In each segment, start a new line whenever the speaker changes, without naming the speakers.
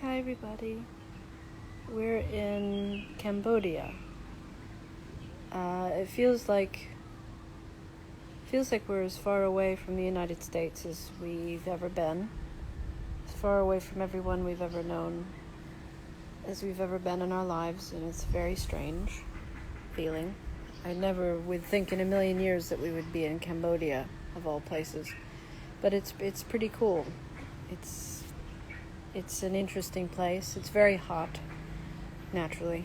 Hi everybody. We're in Cambodia. It feels like we're as far away from the United States as we've ever been. As far away from everyone we've ever known as we've ever been in our lives, and it's a very strange feeling. I never would think in a million years that we would be in Cambodia, of all places. But it's pretty cool. It's an interesting place. It's very hot, naturally,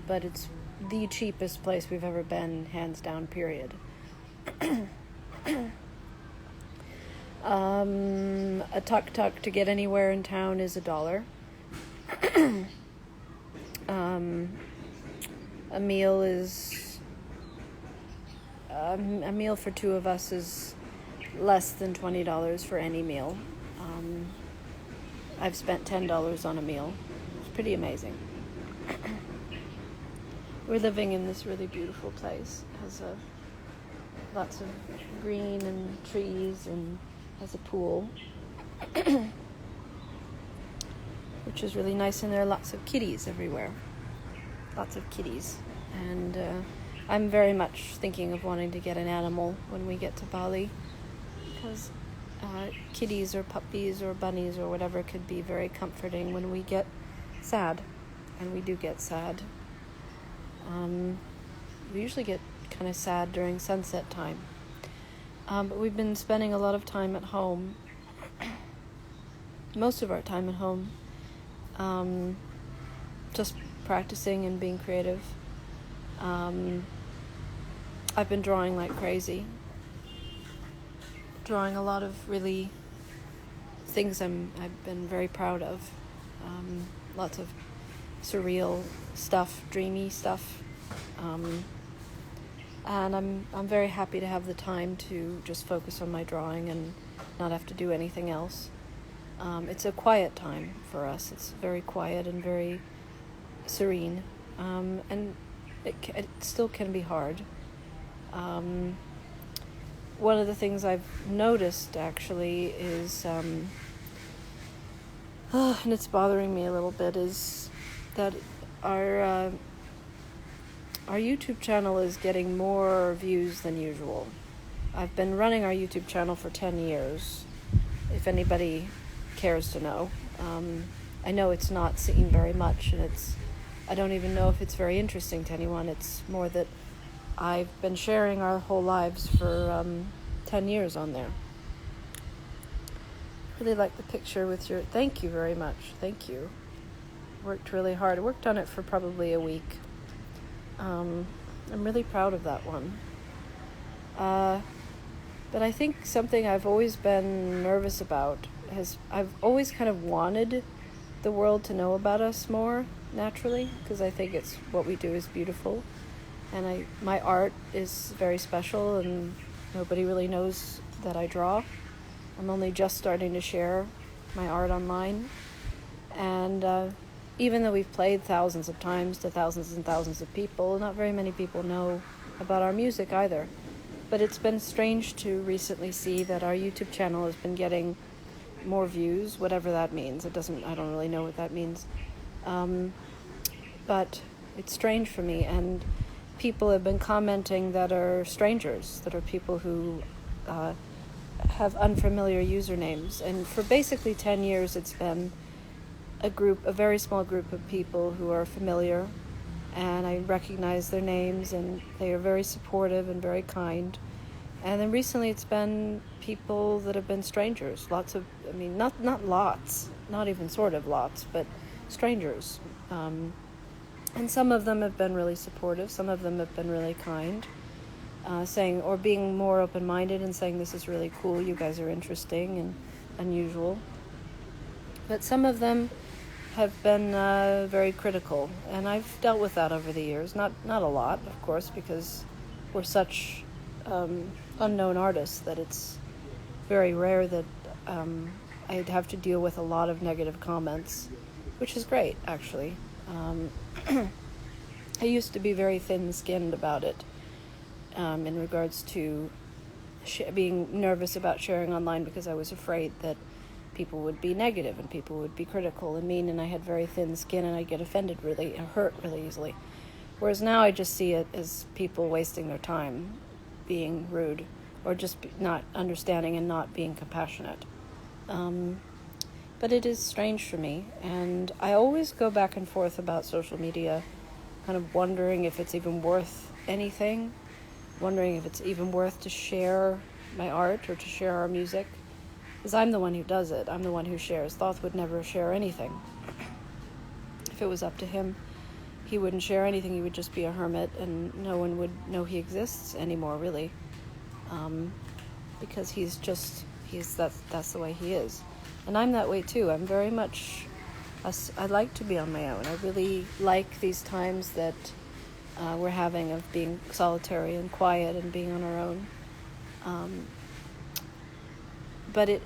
but it's the cheapest place we've ever been, hands down, period. A tuk-tuk to get anywhere in town is $1. A meal for two of us is less than $20 for any meal. I've spent $10 on a meal. It's pretty amazing. We're living in this really beautiful place. It has lots of green and trees and has a pool, which is really nice, and there are lots of kitties everywhere. Lots of kitties. And I'm very much thinking of wanting to get an animal when we get to Bali, because kitties or puppies or bunnies or whatever could be very comforting when we get sad, and we do get sad. We usually get kind of sad during sunset time, but we've been spending a lot of time at home, most of our time at home, just practicing and being creative. I've been drawing like crazy. Drawing a lot of really things I've been very proud of. Lots of surreal stuff, dreamy stuff. And I'm very happy to have the time to just focus on my drawing and not have to do anything else. It's a quiet time for us. It's very quiet and very serene. And it still can be hard. One of the things I've noticed, actually, is, and it's bothering me a little bit, is that our YouTube channel is getting more views than usual. I've been running our YouTube channel for 10 years, if anybody cares to know. I know it's not seen very much, and I don't even know if it's very interesting to anyone. It's more that I've been sharing our whole lives for 10 years on there. Really like the picture with your... Thank you very much. Thank you. Worked really hard. I worked on it for probably a week. I'm really proud of that one. But I think something I've always been nervous about I've always kind of wanted the world to know about us more, naturally, because I think it's what we do is beautiful. And my art is very special, and nobody really knows that I draw. I'm only just starting to share my art online. And even though we've played thousands of times to thousands and thousands of people, not very many people know about our music either. But it's been strange to recently see that our YouTube channel has been getting more views, whatever that means. I don't really know what that means. But it's strange for me, and people have been commenting that are strangers, that are people who have unfamiliar usernames. And for basically 10 years, it's been a very small group of people who are familiar, and I recognize their names, and they are very supportive and very kind. And then recently it's been people that have been strangers. Not lots, not even sort of lots, but strangers. And some of them have been really supportive. Some of them have been really kind, saying, or being more open-minded and saying, this is really cool, you guys are interesting and unusual. But some of them have been very critical, and I've dealt with that over the years. Not a lot, of course, because we're such unknown artists that it's very rare that I'd have to deal with a lot of negative comments, which is great, actually. I used to be very thin-skinned about it, in regards to being nervous about sharing online, because I was afraid that people would be negative and people would be critical and mean, and I had very thin skin and I'd get offended really and hurt really easily. Whereas now I just see it as people wasting their time being rude or just not understanding and not being compassionate. But it is strange for me, and I always go back and forth about social media, kind of wondering if it's even worth anything, wondering if it's even worth to share my art or to share our music, because I'm the one who does it. I'm the one who shares. Thoth would never share anything. If it was up to him, he wouldn't share anything. He would just be a hermit, and no one would know he exists anymore, really, because that's the way he is. And I'm that way too. I'm very much, I like to be on my own. I really like these times that we're having of being solitary and quiet and being on our own. But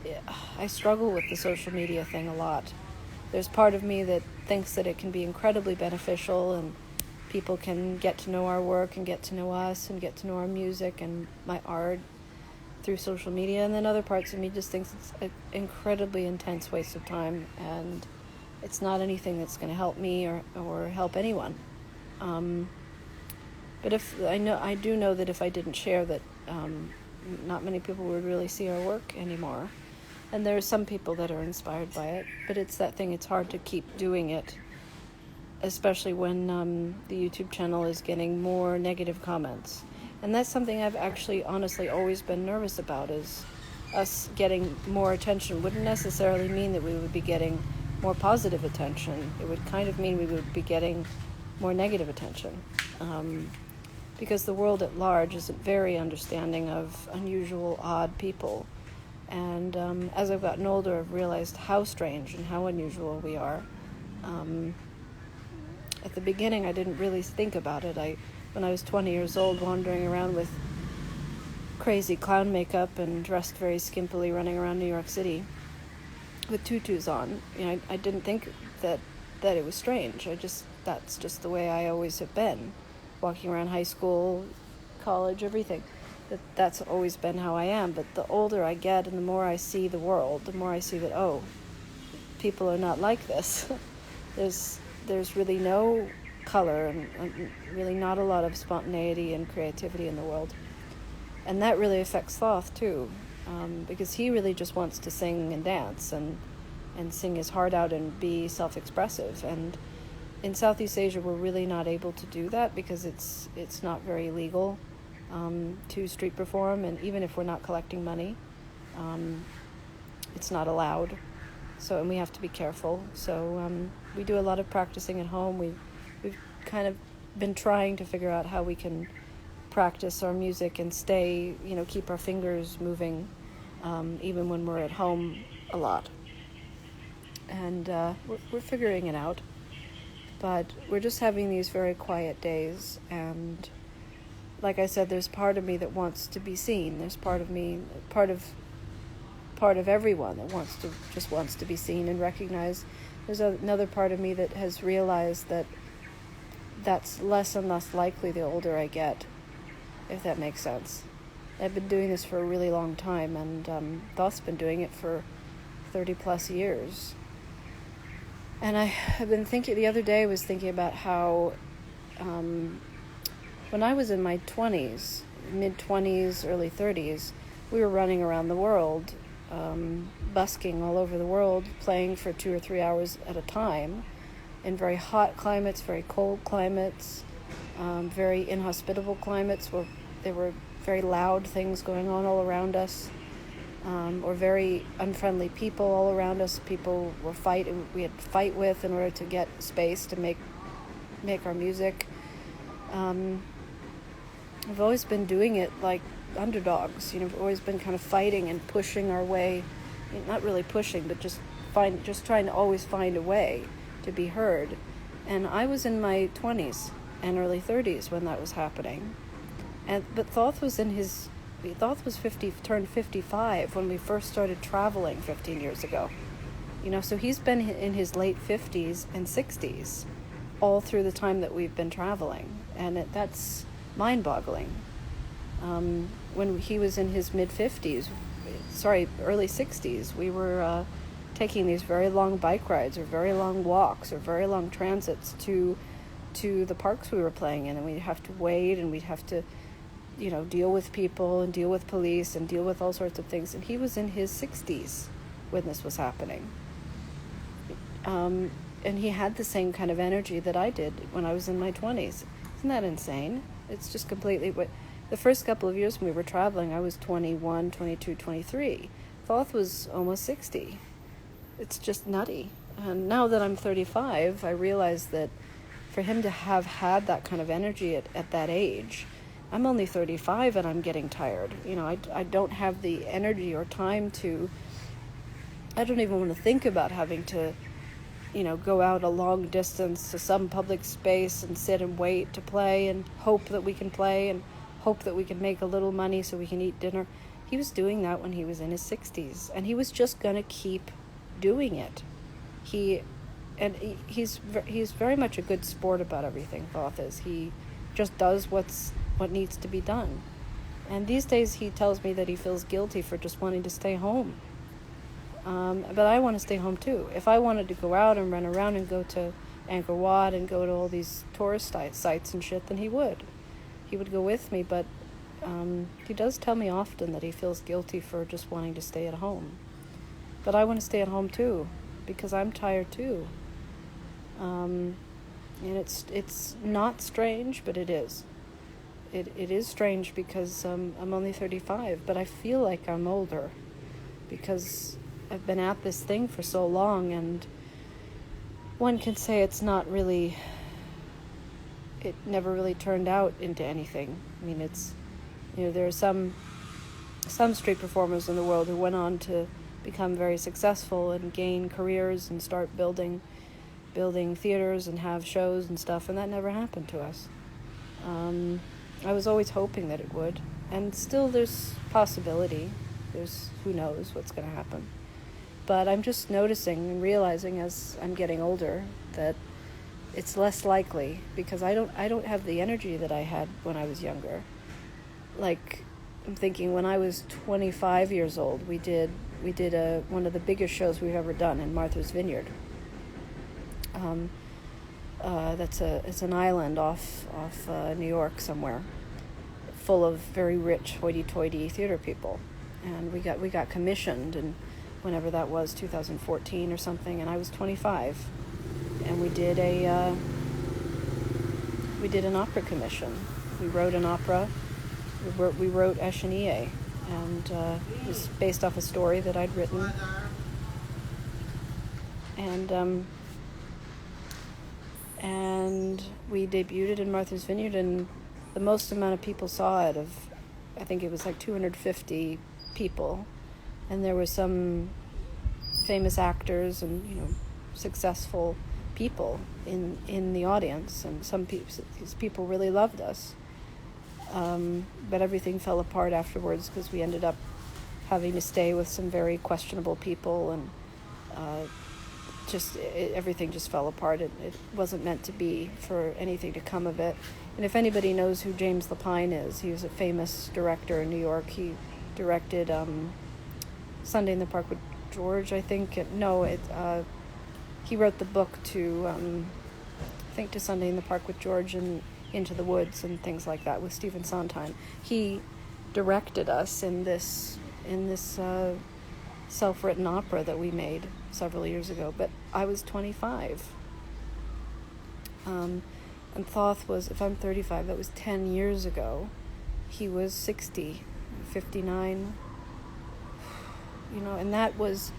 I struggle with the social media thing a lot. There's part of me that thinks that it can be incredibly beneficial and people can get to know our work and get to know us and get to know our music and my art through social media, and then other parts of me just thinks it's an incredibly intense waste of time, and it's not anything that's going to help me or help anyone. But I do know that if I didn't share that, not many people would really see our work anymore. And there are some people that are inspired by it, but it's that thing. It's hard to keep doing it, especially when the YouTube channel is getting more negative comments. And that's something I've actually honestly always been nervous about, is us getting more attention wouldn't necessarily mean that we would be getting more positive attention. It would kind of mean we would be getting more negative attention. Because the world at large is very understanding of unusual, odd people. And as I've gotten older, I've realized how strange and how unusual we are. At the beginning, I didn't really think about it. When I was 20 years old, wandering around with crazy clown makeup and dressed very skimpily, running around New York City with tutus on, I didn't think that it was strange. That's just the way I always have been, walking around high school, college, everything. That's always been how I am. But the older I get and the more I see the world, the more I see that, oh, people are not like this. There's really no color and really not a lot of spontaneity and creativity in the world. And that really affects Thoth too, because he really just wants to sing and dance and sing his heart out and be self-expressive. And in Southeast Asia, we're really not able to do that because it's not very legal to street perform, and even if we're not collecting money, it's not allowed. And we have to be careful. So we do a lot of practicing at home. We've kind of been trying to figure out how we can practice our music and stay, keep our fingers moving, even when we're at home a lot. And we're figuring it out. But we're just having these very quiet days, and like I said, there's part of me that wants to be seen. There's part of me, part of everyone that wants to be seen and recognized. There's another part of me that has realized that that's less and less likely the older I get, if that makes sense. I've been doing this for a really long time, and Thoth's been doing it for 30 plus years. And I have been thinking, the other day I was thinking about how when I was in my 20s, mid-20s, early 30s, we were running around the world, busking all over the world, playing for 2 or 3 hours at a time in very hot climates, very cold climates, very inhospitable climates where there were very loud things going on all around us, or very unfriendly people all around us. People we had to fight with in order to get space to make our music. We've always been doing it like underdogs. We've always been kind of fighting and pushing our way, not really pushing, but just trying to always find a way to be heard. And I was in my 20s and early 30s when that was happening. But Thoth was turned 55 when we first started traveling 15 years ago. So he's been in his late 50s and 60s all through the time that we've been traveling. And that's mind-boggling. When he was in his early 60s, we were taking these very long bike rides or very long walks or very long transits to the parks we were playing in, and we'd have to wait, and we'd have to, deal with people and deal with police and deal with all sorts of things. And he was in his 60s when this was happening. And he had the same kind of energy that I did when I was in my 20s. Isn't that insane? It's just completely... The first couple of years when we were traveling, I was 21, 22, 23. Thoth was almost 60. It's just nutty. And now that I'm 35, I realize that for him to have had that kind of energy at that age, I'm only 35 and I'm getting tired. I don't have the energy or time to... I don't even want to think about having to, go out a long distance to some public space and sit and wait to play and hope that we can play and hope that we can make a little money so we can eat dinner. He was doing that when he was in his 60s, and he was just going to keep doing it. He's very much a good sport about everything, Thoth is. He just does what needs to be done. And these days he tells me that he feels guilty for just wanting to stay home. But I want to stay home too. If I wanted to go out and run around and go to Angkor Wat and go to all these tourist sites and shit, then he would. He would go with me, but he does tell me often that he feels guilty for just wanting to stay at home. But I want to stay at home too, because I'm tired too. And it's not strange, but it is. It is strange because I'm only 35, but I feel like I'm older because I've been at this thing for so long, and one can say it's not really... It never really turned out into anything. I mean, it's, there are some street performers in the world who went on to become very successful and gain careers and start building theaters and have shows and stuff, and that never happened to us. I was always hoping that it would, and still there's possibility. There's who knows what's going to happen. But I'm just noticing and realizing as I'm getting older that it's less likely, because I don't have the energy that I had when I was younger. Like, I'm thinking when I was 25 years old, we did one of the biggest shows we've ever done in Martha's Vineyard. It's an island off New York somewhere, full of very rich hoity-toity theater people, and we got commissioned, and whenever that was, 2014 or something, and I was 25. And we did an opera commission. We wrote an opera. We wrote Echenier, and it was based off a story that I'd written. And we debuted it in Martha's Vineyard, and the most amount of people saw it I think it was like 250 people, and there were some famous actors and successful people in the audience, and these people really loved us, but everything fell apart afterwards because we ended up having to stay with some very questionable people, and everything just fell apart. It wasn't meant to be for anything to come of it. And if anybody knows who James Lapine is, he was a famous director in New York. He directed Sunday in the Park with George, I think. He wrote the book to Sunday in the Park with George and Into the Woods and things like that with Stephen Sondheim. He directed us in this self-written opera that we made several years ago, but I was 25. And Thoth was, if I'm 35, that was 10 years ago. He was 60, 59, and that was...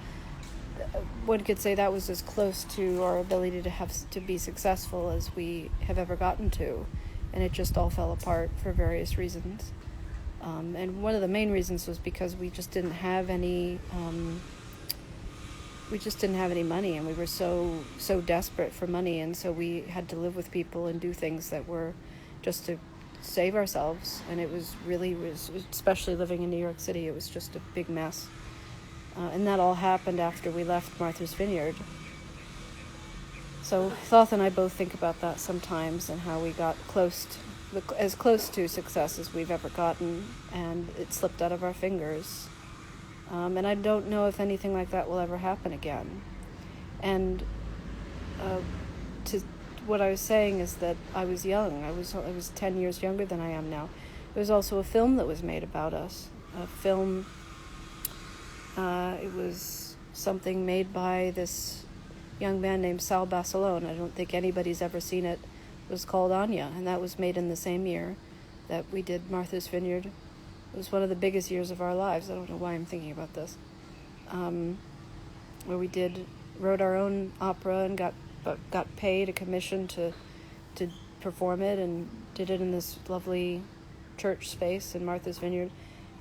One could say that was as close to our ability to be successful as we have ever gotten to, and it just all fell apart for various reasons. And one of the main reasons was because we just didn't have any. We just didn't have any money, and we were so desperate for money, and so we had to live with people and do things that were just to save ourselves. And it was especially living in New York City, it was just a big mess. And that all happened after we left Martha's Vineyard. So Thoth and I both think about that sometimes, and how we got as close to success as we've ever gotten, and it slipped out of our fingers. And I don't know if anything like that will ever happen again. And to what I was saying is that I was young. I was 10 years younger than I am now. There was also a film that was made about us. A film, it was something made by this young man named Sal Basilone. I don't think anybody's ever seen it. It was called Anya, and that was made in the same year that we did Martha's Vineyard. It was one of the biggest years of our lives. I don't know why I'm thinking about this. Where we wrote our own opera and got paid a commission to perform it, and did it in this lovely church space in Martha's Vineyard.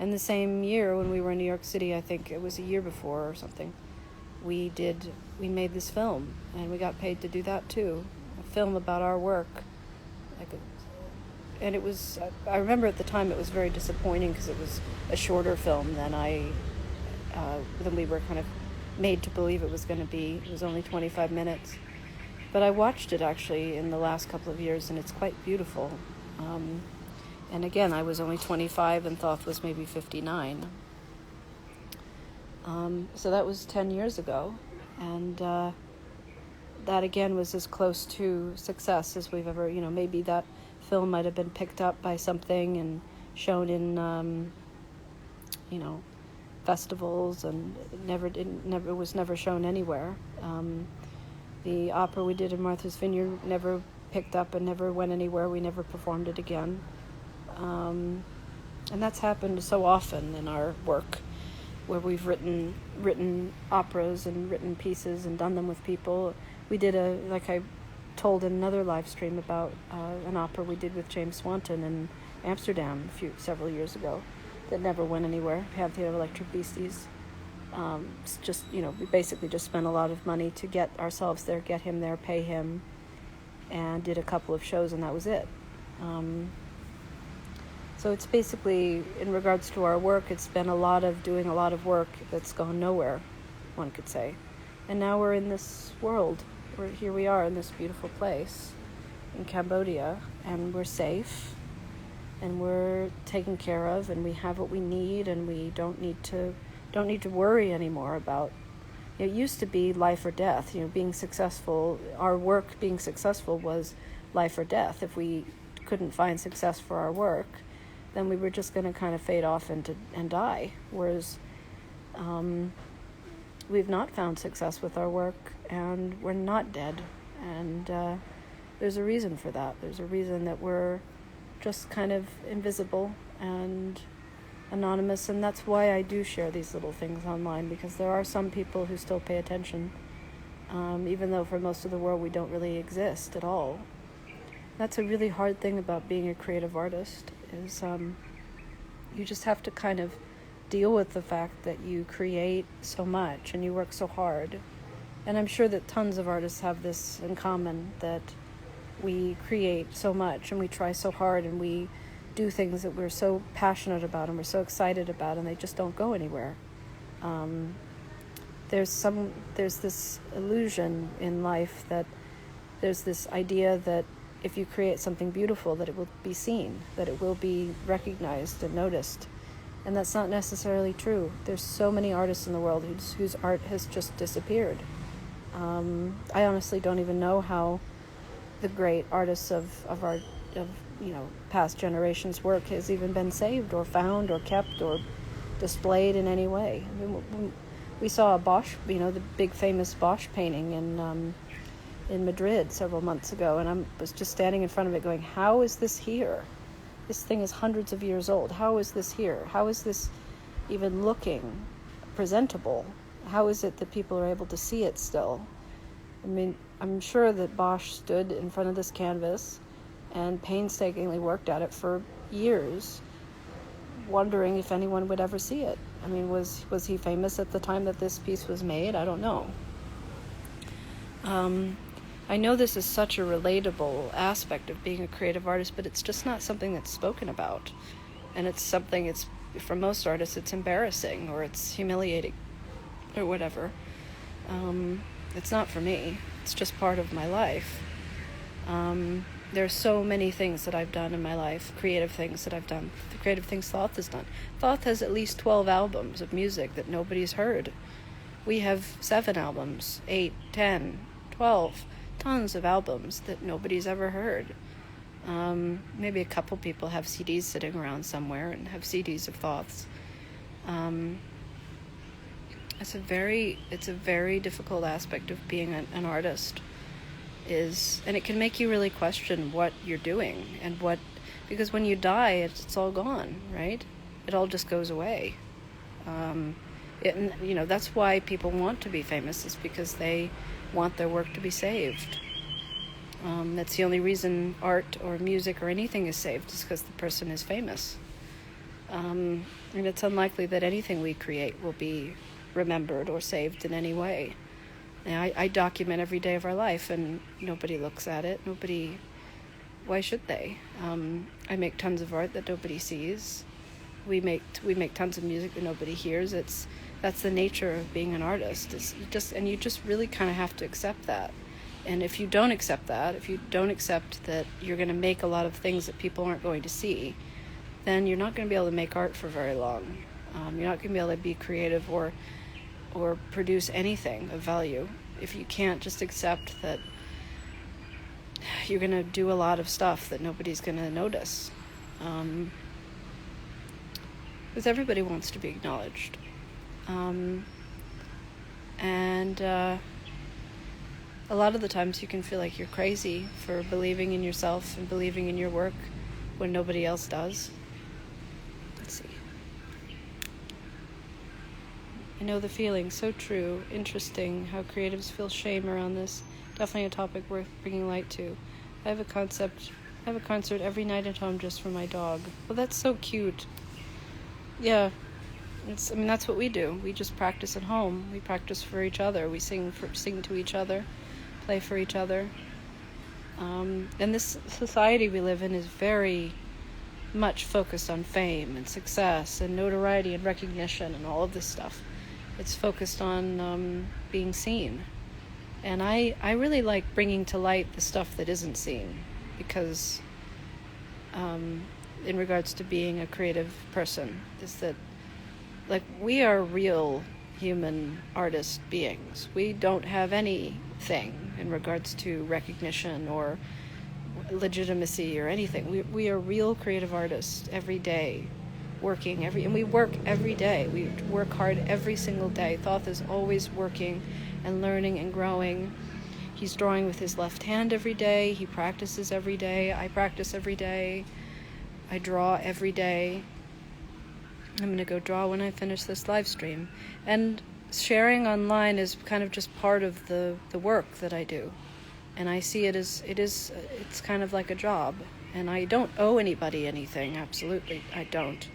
And the same year when we were in New York City, I think it was a year before or something, we made this film, and we got paid to do that too. A film about our work. And it was, I remember at the time it was very disappointing because it was a shorter film than we were kind of made to believe it was going to be. It was only 25 minutes. But I watched it actually in the last couple of years, and it's quite beautiful. And again, I was only 25 and Thoth was maybe 59. So that was 10 years ago. And that again was as close to success as we've ever, maybe that film might have been picked up by something and shown in, festivals, and it was never shown anywhere. The opera we did in Martha's Vineyard never picked up and never went anywhere. We never performed it again. And that's happened so often in our work, where we've written operas and written pieces and done them with people. We did like I told in another live stream about an opera we did with James Swanton in Amsterdam several years ago that never went anywhere, Pantheon of Electric Beasties. We basically just spent a lot of money to get ourselves there, get him there, pay him, and did a couple of shows, and that was it. So it's basically, in regards to our work, it's been doing a lot of work that's gone nowhere, one could say. And now we're in this world. Here we are in this beautiful place in Cambodia, and we're safe, and we're taken care of, and we have what we need, and we don't need to worry anymore about. It used to be life or death. Being successful. Our work being successful was life or death. If we couldn't find success for our work, then we were just going to kind of fade off and die. Whereas we've not found success with our work, and we're not dead. And there's a reason for that. There's a reason that we're just kind of invisible and anonymous, and that's why I do share these little things online, because there are some people who still pay attention, even though for most of the world we don't really exist at all. That's a really hard thing about being a creative artist, is you just have to kind of deal with the fact that you create so much and you work so hard. And I'm sure that tons of artists have this in common, that we create so much and we try so hard and we do things that we're so passionate about and we're so excited about, and they just don't go anywhere. There's this illusion in life that there's this idea that if you create something beautiful, that it will be seen, that it will be recognized and noticed. And that's not necessarily true. There's so many artists in the world whose art has just disappeared. I honestly don't even know how the great artists of past generations' work has even been saved or found or kept or displayed in any way. I mean, we saw a Bosch, the big famous Bosch painting in Madrid several months ago, and I was just standing in front of it going, how is this here? This thing is hundreds of years old. How is this here? How is this even looking presentable? How is it that people are able to see it still? I mean, I'm sure that Bosch stood in front of this canvas and painstakingly worked at it for years, wondering if anyone would ever see it. I mean, was he famous at the time that this piece was made? I don't know. I know this is such a relatable aspect of being a creative artist, but it's just not something that's spoken about. And for most artists, it's embarrassing or it's humiliating or whatever. It's not for me. It's just part of my life. There's so many things that I've done in my life, creative things that I've done, the creative things Thoth has done. Thoth has at least 12 albums of music that nobody's heard. We have 7 albums, 8, 10, 12, tons of albums that nobody's ever heard. Maybe a couple people have CDs sitting around somewhere and have CDs of Thoths. It's a very difficult aspect of being an artist, and it can make you really question what you're doing and because when you die, it's all gone, right? It all just goes away. That's why people want to be famous, is because they want their work to be saved. That's the only reason art or music or anything is saved, is because the person is famous. And it's unlikely that anything we create will be remembered or saved in any way. Now, I document every day of our life, and nobody looks at it. Why should they? I make tons of art that nobody sees. We make tons of music that nobody hears. That's the nature of being an artist. You just really kind of have to accept that. And if you don't accept that, if you don't accept that you're going to make a lot of things that people aren't going to see, then you're not going to be able to make art for very long. You're not going to be able to be creative or produce anything of value if you can't just accept that you're going to do a lot of stuff that nobody's going to notice. Because everybody wants to be acknowledged. And a lot of the times you can feel like you're crazy for believing in yourself and believing in your work when nobody else does. Let's see. I know the feeling, so true, interesting how creatives feel shame around this. Definitely a topic worth bringing light to. I have a concert every night at home just for my dog. Well, that's so cute. Yeah. That's what we do. We just practice at home. We practice for each other. We sing to each other, play for each other. And this society we live in is very much focused on fame and success and notoriety and recognition and all of this stuff. It's focused on being seen. And I really like bringing to light the stuff that isn't seen, because in regards to being a creative person, is that, like, we are real human artist beings. We don't have anything in regards to recognition or legitimacy or anything. We are real creative artists every day, and we work every day. We work hard every single day. Thoth is always working and learning and growing. He's drawing with his left hand every day. He practices every day. I practice every day. I draw every day. I'm going to go draw when I finish this live stream. And sharing online is kind of just part of the work that I do. And I see it's kind of like a job. And I don't owe anybody anything, absolutely, I don't.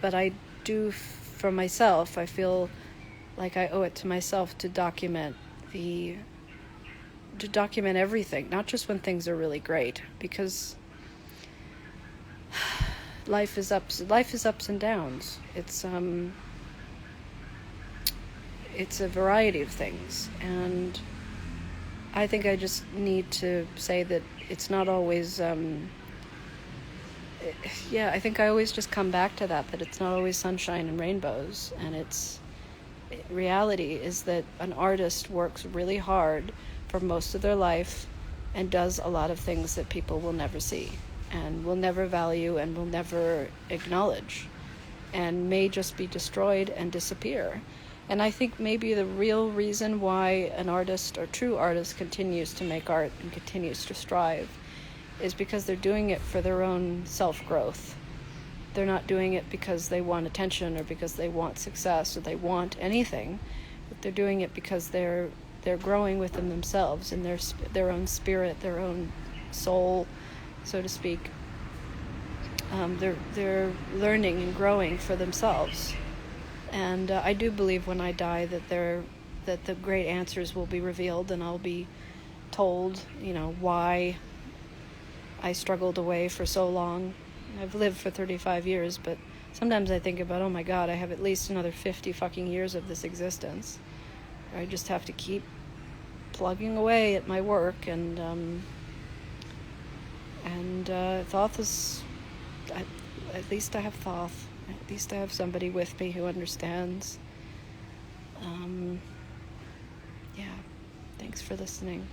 But I do, for myself, I feel like I owe it to myself to document everything, not just when things are really great, because life is ups and downs. It's a variety of things, and I think I just need to say that it's not always I think I always just come back to that it's not always sunshine and rainbows. And reality is that an artist works really hard for most of their life and does a lot of things that people will never see and will never value and will never acknowledge, and may just be destroyed and disappear. And I think maybe the real reason why an artist or true artist continues to make art and continues to strive is because they're doing it for their own self-growth. They're not doing it because they want attention or because they want success or they want anything, but they're doing it because they're growing within themselves and their own spirit, their own soul, so to speak. They're learning and growing for themselves. And I do believe when I die that the great answers will be revealed, and I'll be told, why I struggled away for so long. I've lived for 35 years, but sometimes I think about, oh my God, I have at least another 50 fucking years of this existence. I just have to keep plugging away at my work and And Thoth is, at least I have Thoth. At least I have somebody with me who understands. Yeah, thanks for listening.